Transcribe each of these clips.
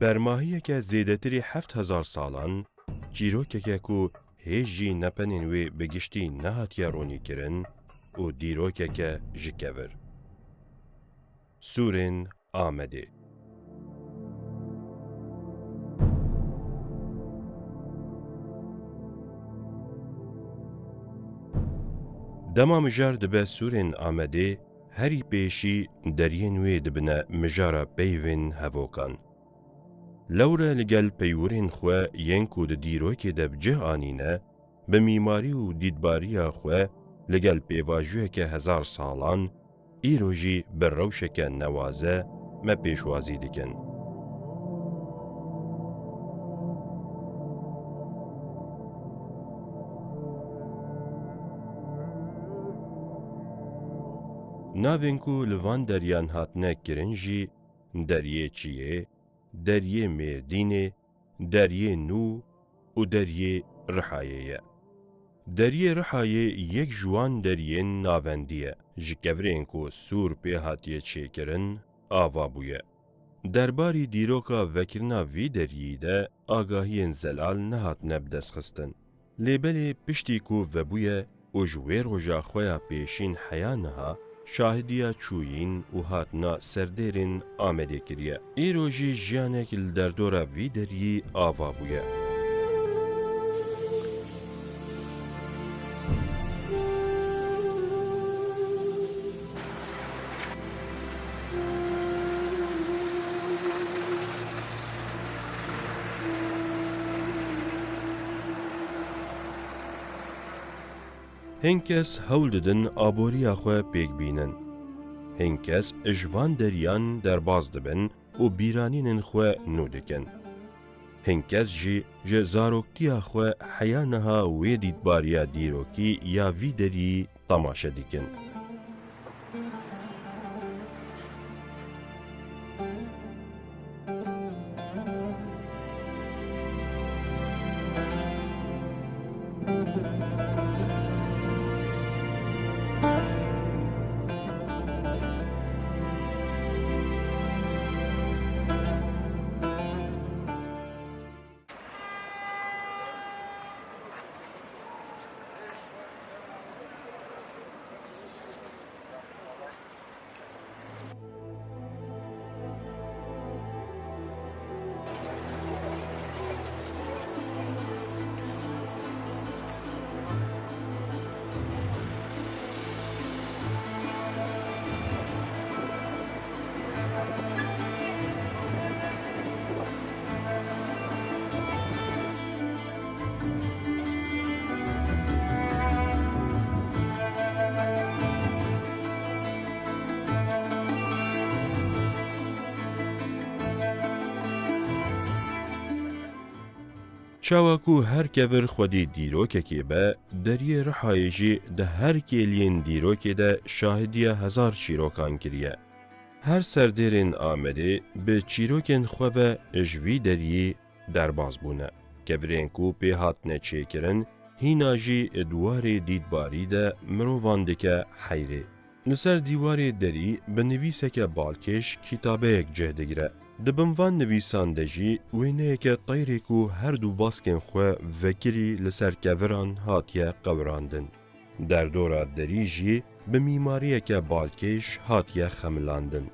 برماهیەکە زێدەتری 7,000 ساڵان چیرۆکێکە و هێژی نەپەنین وێ بەگشتی نەهاتیە ڕوونیکردن و دیرۆکێکە ji kevir. Sûrên Amedê. Dema mijar dibe sûrên Amedê herî pêşî deryên wê dibine mijara peyvên hevokan. Lewre li gel peywirên xwe yên ku di dîrokê de bi cih anîne, bi mîmarî û dîtbariya xwe li gel pêvajiyeke hezar salan, îro jî bi rewşeke newaze me pêşwazî dikin. Navên ku li van deryan hatine kirin jî Deryê Çiyê, Deryê Mêrdînê, Deryê Nû û Deryê Rihayê ye. Deryê Rihayê yek ji wan deryên navendî ye, ji kevirên ku sûr pê hatiye çêkirin ava bûye. Derbarî dîroka vekirina vî deryî de agahiyên zelal nehatine bidestxistin. Lêbelê piştî ku vebûye û ji wê roja xwe ya pêşîn heya niha, şahidiya çûyîn û hatina serdêrên Amedê kiriye. Îro jî jiyanek li derdora vî deryî ava bûye. Hin kes hewl didin aboriya xwe pêk bînin. Hin kes ji van deryan derbas dibin û bîranînên xwe nû dikin. Hin kes jî ji zaroktiya xwe heya niha wê dîtbariya dîrokî ya vî deryî temaşe dikin. Çawa ku her kevir xwedî dîrokekê be, Deryê Rihayê jî di her kêliyên dîrokê de şahidiya hezar çîrokan kiriye. Her serdêrên Amedê bi çîrokên xwe ve ji vî deryî derbas bûne. Kevirên ku pê hatine çêkirin, hîna jî dîwarê dîtbarî de mirovan dike heyrê. Li ser dîwarê derî bi nivîseke balkêş kîtabeyek cih digire. Di bin van nivîsan de jî wêneyeke teyrê ku her du baskên xwe vekirî li ser keviran hatiye qewirandin. Derdora derî jî bi mîmariyeke balkêş hatiye xemilandin.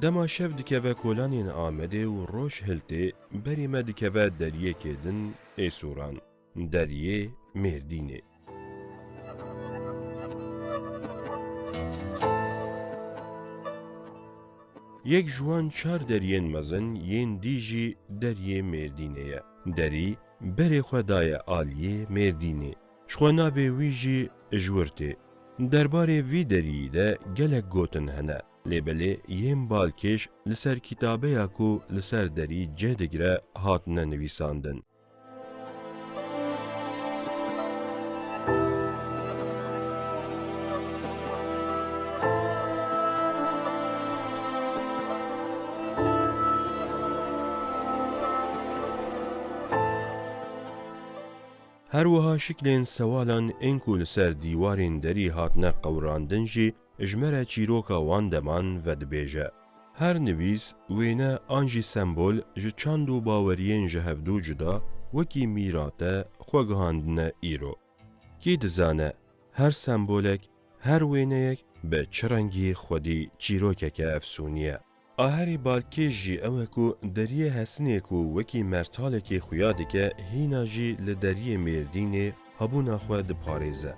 دما شف دکوه کلانین آمده و روش هلته بری ما دکوه دریه کدن ایسوران دریه مردینه. یک جوان چار دریین مزن ین دیجی دریه مردینه یه. دری بری خدای آلیه مردینه. شخونا به ویجی جورته. درباره وی دریه ده گلک گوتن هنه. لیبله یم بالکش لسر کتابه یکو لسر دری جدگره هاتنه نویساندن. هر وها شکلین سوالان انکو لسر دیوارین دری هاتنه قوراندن جی اجمره چیروکا وان دمان و دبیجه. هر نویس وینه آنجی سمبول جه چاندو باورین جهفدو جدا وکی میراته خوگهاندنه ایرو. کی دزانه هر سمبولک هر وینه یک به چرنگی خودی چیروکه که افسونیه. آهری بالکی جی اوه کو دریه حسنه کو وکی مرتاله که خویاده که هینا جی لدریه مردینه هبونا خود پاريزه.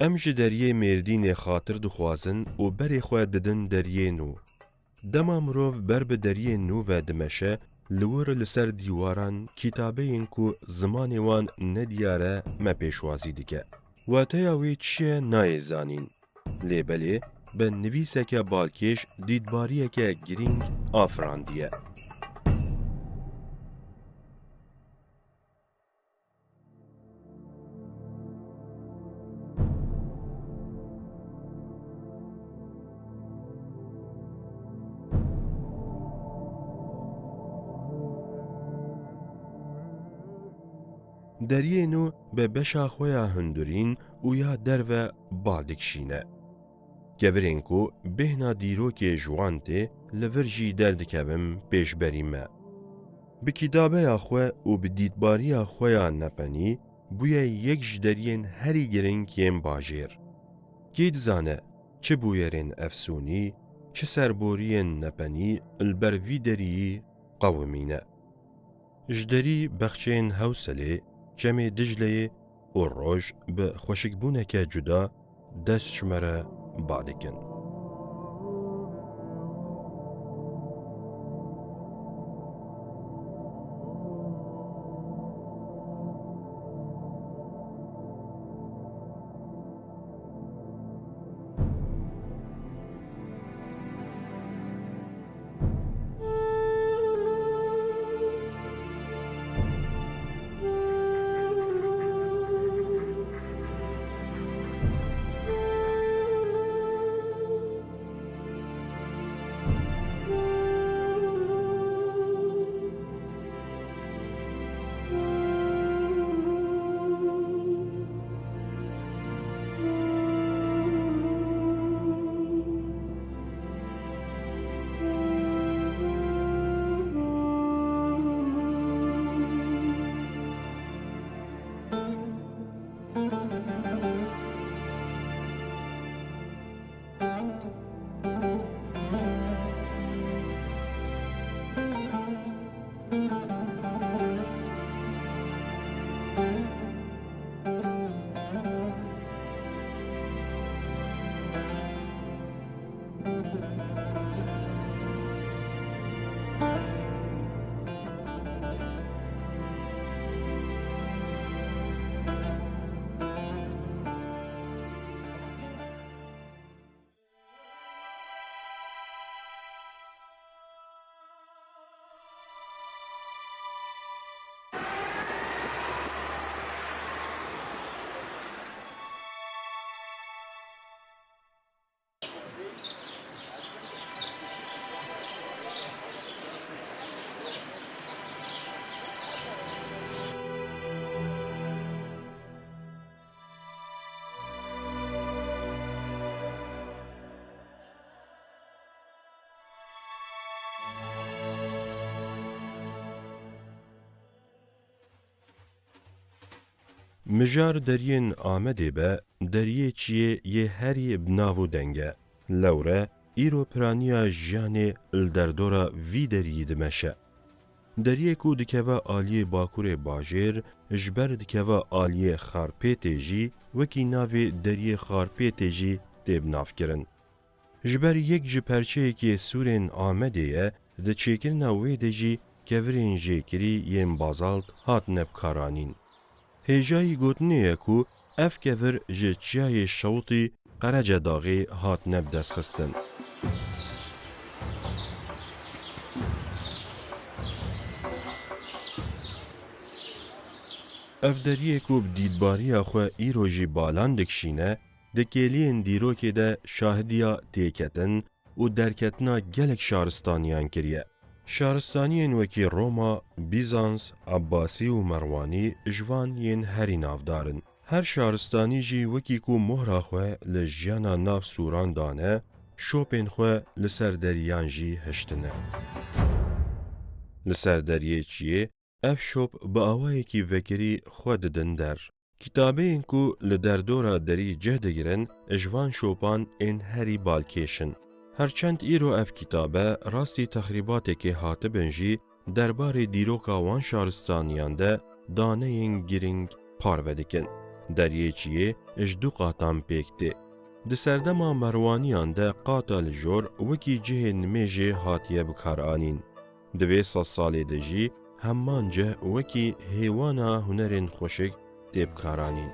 ام ji deriyê Mêrdînê xatir dixwazin û berê xwe didin deriyê nû. Dema mirov ber bi deriyê nû ve dimeşe, li wir li ser dîwaran kîtabeyên ku zimanê wan nediyare me pêşwazî dike. Wateya wê çi ye nayê zanîn. Lêbelê bi nivîseke balkêş dîtbariyeke girîng afirandiye. دریه نو به بشا خویا هندورین و یا در و بالدکشینه. گبرین کو بهنا دیروک جوانته لورجی دردکبم پیش بریمه. بکیدابه خواه و بدیدباری خویا نپنی بویا یک جدرین هری گرنگ یم باجیر. گید زانه چه بویرین افسونی چه سربورین نپنی البروی دری قومینه. جدری بخچین حوصله جمع دجله و روژ به خوشکبونه که جدا دست شمره بعدکن. مجار دریین آمده به دریه چیه یه هری بناو دنگه. لوره ایرو پرانیا جانه الدردورا وی دریه دمشه. دریه کو دکوه آلیه باکور باجر جبر دکوه آلیه خارپیت جی وکی ناوی دریه خارپیت جی دیب ناف کرن. جبر یک جپرچه که سورین آمده یه ده چیکرنا وی ده جی کورین جیکری یم بازالت هات نبکارانین. هجایی گوتنیه کو اف کور جچیای شوطی قرج داغی هات نبدس خستن. اف دریه کو بدیدباری آخوا ایروژی بالان دکشینه دکیلین دیروکی ده شاهدیا تیکتن و درکتنا گلک شارستانیان کریه. شارستانیین وکی روما، بیزانس، عباسی و مروانی جوان ین هری نافدارن. هر شارستانی جی وکی کو مهرا خواه لجیانا ناف سوران دانه، شوپین خواه لسر دریان جی هشتنه. لسر دریه چیه؟ اف شوپ با آوائی کی وکری خود دن در. کتابه این کو لدردورا دری جهده گرن، جوان شوپان این هری بالکیشن. هرچند ایرو اف کتابه راستی تخریباتی که هاتبن جی درباره دیروکا وان شارستانیان ده دانه این گرینگ پارودکن. دریه چیه اجدو قاتم پیکته. ده سردما مروانیان ده قاتل جور وکی جه نمیجه هاتیه بکار آنین. دوی ساله ده جی همان جه وکی هیوانا هنرین خوشک ده بکار آنین.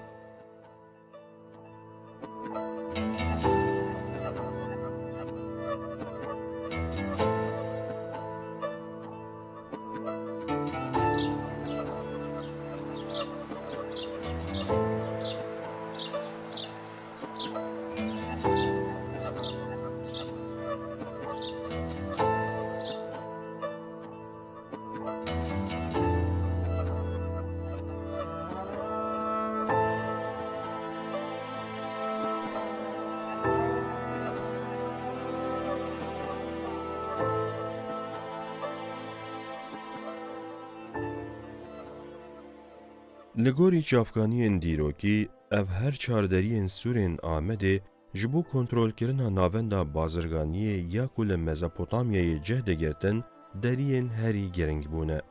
لگوری چافکانیین دیروکی اف هر چاردریین سورین آمده جبو کنترول کرنا ناوندا بازرگانیه یا کل مزاپوتامیای جهده گرتن دریین هری گرنگ بونه.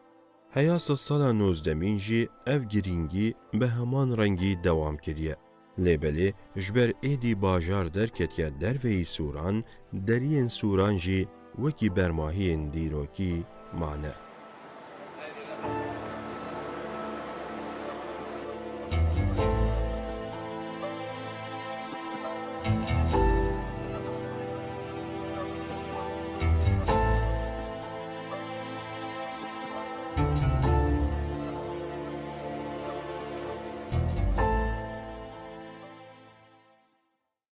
حیاس سالا 19 جی اف گرینگی به همان رنگی دوام کریه. لیبلی جبر ایدی باجار درکتیا دروی سوران دریین سوران جی وکی برماهین دیروکی مانه.